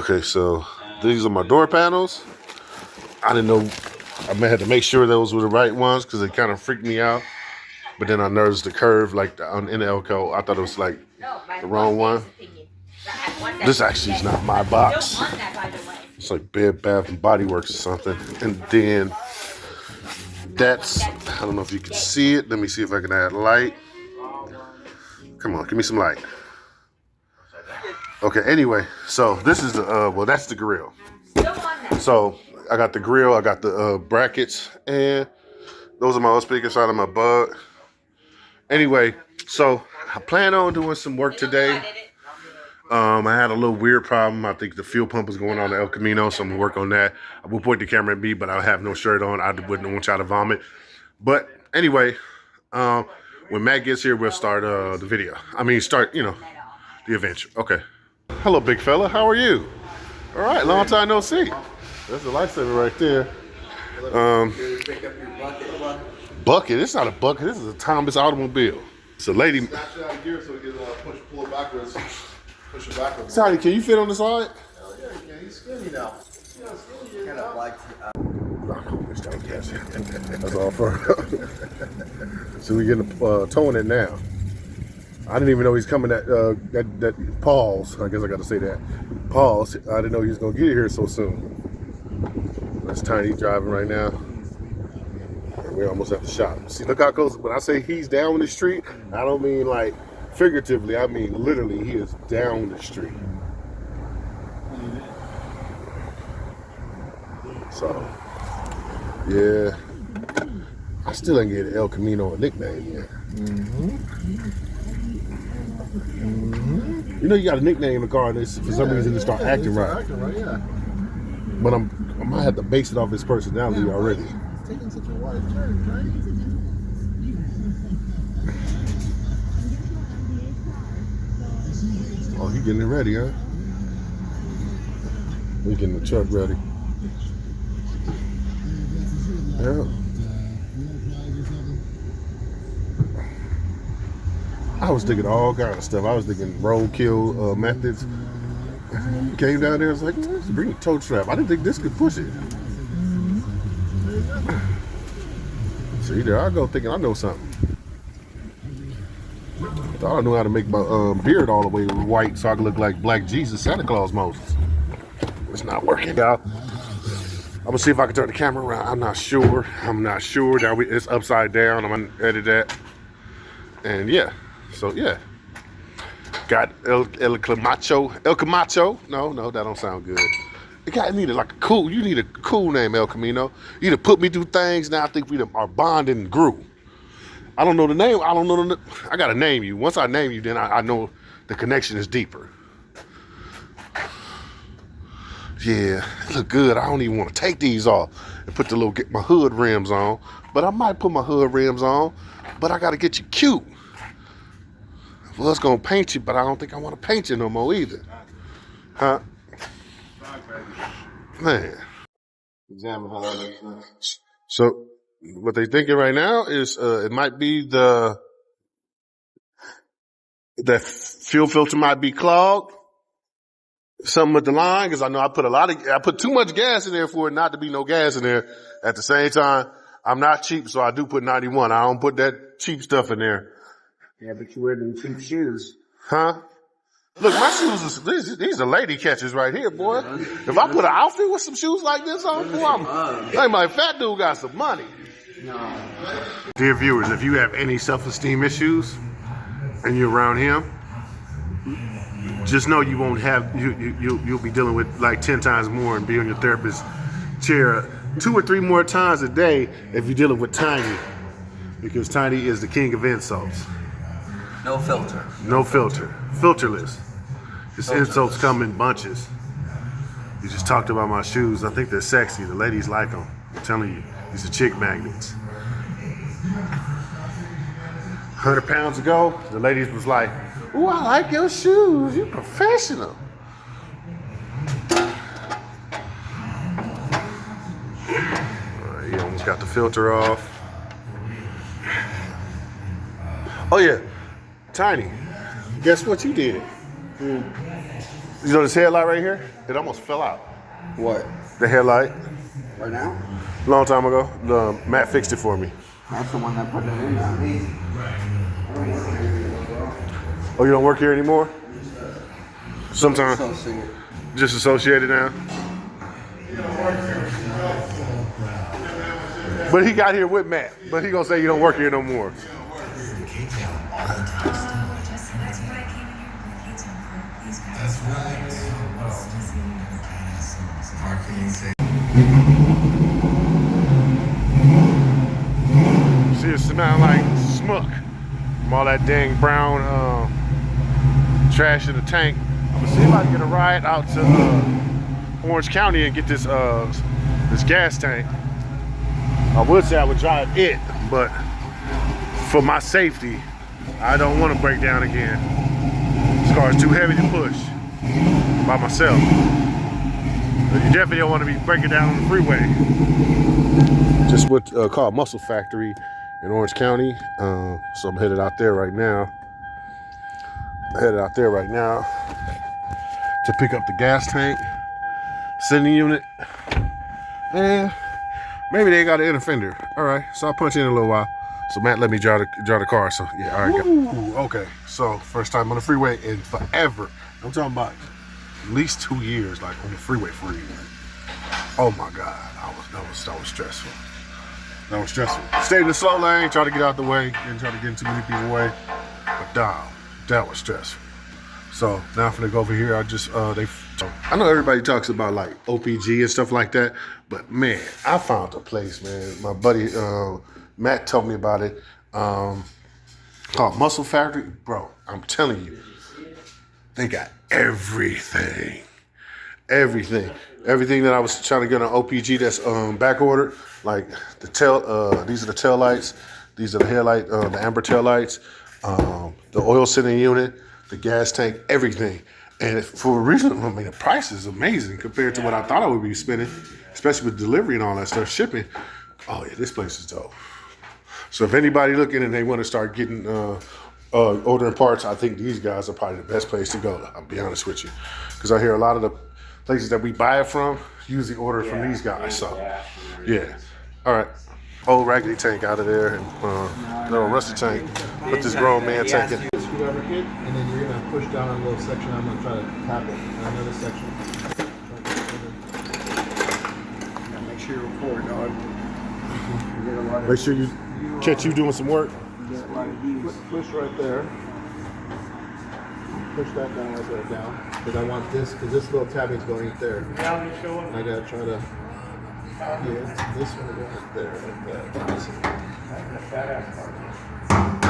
Okay, so these are my door panels. I didn't know, I may have to make sure those were the right ones because they kind of freaked me out. But then I noticed the curve like in the Elko. I thought it was like the wrong one. This actually is not my box. It's like Bed Bath and Body Works or something. And then that's, I don't know if you can see it. Let me see if I can add light. Come on, give me some light. Okay, anyway, so this is the, well, that's the grill. So I got the grill, I got the brackets, and those are my old speakers out of my bug. Anyway, so I plan on doing some work today. I had a little weird problem. I think the fuel pump is going on the El Camino, so I'm gonna work on that. I will point the camera at me, but I have no shirt on. I wouldn't want y'all to vomit. But anyway, when Matt gets here, we'll start the video. I mean, start, you know, the adventure. Okay. Hello, big fella. How are you? All right, long time no see. That's a lifesaver right there. Bucket? It's not a bucket. This is a Thomas automobile. It's a lady. Sorry, can you fit on the side? Hell yeah, you can. He's skinny now. Kind of like. That's all for. So we getting towing it now. I didn't even know he's coming at that pause. I guess I got to say that pause. I didn't know he was gonna get here so soon. That's Tiny driving right now. We're almost at the shop. See, look how close. When I say he's down the street, I don't mean like figuratively. I mean literally. He is down the street. So, yeah. I still ain't get El Camino a nickname yet. You know you got a nickname in the car, and for some reason it start acting right. But I might have to base it off his personality already. Taking such a wide turn, right? Oh, he getting it ready, huh? He getting the truck ready. Yeah. I was thinking all kind of stuff. I was thinking roadkill methods. Came down there, I was like, let's bring a tow strap. I didn't think this could push it. See, there I go thinking I know something. Thought I knew how to make my beard all the way white so I could look like Black Jesus, Santa Claus Moses. It's not working out. I'm gonna see if I can turn the camera around. I'm not sure. Now it's upside down. I'm gonna edit that. And yeah, so yeah. Got El Camacho. No, that don't sound good. The guy needed like you need a cool name, El Camino. You done put me through things. Now I think we are bonded and grew. I don't know the name. I gotta name you. Once I name you, then I know the connection is deeper. Yeah, it look good. I don't even want to take these off and get my hood rims on. But I might put my hood rims on. But I gotta get you cute. I was gonna paint you, but I don't think I want to paint you no more either. Huh? Man. Examine how that looks. So what they thinking right now is it might be the fuel filter might be clogged. Something with the line, because I know I put too much gas in there for it not to be no gas in there. At the same time, I'm not cheap, so I do put 91. I don't put that cheap stuff in there. Yeah, but you wear them cheap shoes. Huh? Look, my shoes these are lady catchers right here, boy. If I put an outfit with some shoes like this on, boy, I'm like, fat dude got some money. No. Dear viewers, if you have any self-esteem issues and you're around him, just know you won't have, you'll be dealing with like 10 times more and be on your therapist's chair 2 or 3 more times a day if you're dealing with Tiny, because Tiny is the king of insults. No filter. No filter. Filterless. His insults come in bunches. You just talked about my shoes. I think they're sexy. The ladies like them. I'm telling you, these are chick magnets. 100 pounds ago, the ladies was like, "Ooh, I like your shoes. You're professional." He almost got the filter off. Oh yeah, Tiny. Guess what you did? You know this headlight right here? It almost fell out. What? The headlight. Right now? Long time ago. Matt fixed it for me. That's the one that put it in there. Oh, you don't work here anymore? Sometimes. Just associated now? But he got here with Matt. But he gonna say you don't work here no more. See, it smell like smuck from all that dang brown trash in the tank. I'm gonna see if I can get a ride out to Orange County and get this this gas tank. I would say I would drive it, but for my safety, I don't want to break down again. This car is too heavy to push by myself. But you definitely don't want to be breaking down on the freeway. Just what called Muscle Factory in Orange County. So I'm headed out there right now. To pick up the gas tank, sending unit, and maybe they got an inner fender. All right, so I'll punch in a little while. So Matt let me drive the car. So yeah, all right. Ooh, okay, so first time on the freeway in forever. I'm talking about at least 2 years, like on the freeway for you. Oh my God, that was stressful. That was stressful. Stayed in the slow lane, try to get out the way, didn't try to get too many people away. But damn, that was stressful. So now I'm gonna go over here. I know everybody talks about like OPG and stuff like that, but man, I found a place, man. My buddy Matt told me about it. Called Muscle Factory, bro. I'm telling you, they got everything. Everything that I was trying to get on OPG that's back ordered, like these are the tail lights, these are the headlight, the amber tail lights, the oil sending unit, the gas tank, everything. And for a reason, I mean, the price is amazing compared to what I thought I would be spending, especially with delivery and all that stuff, shipping. Oh yeah, this place is dope. So if anybody looking and they want to start getting ordering parts, I think these guys are probably the best place to go. I'll be honest with you, because I hear a lot of the places that we buy it from usually order from these guys. So yeah, all right. Old raggedy tank out of there, and little rusty tank. Put this grown man tank in. Screwdriver kit, and then you're gonna push down on a little section. I'm gonna try to tap it on another section. Make sure you record, dog. You get a lot of, Make sure you catch you doing some work. you get a lot of views. Push right there. Push that down right there down. Because I want this, because this little tabbing's going right there. And I gotta try to. Yeah, this one going right there, like that.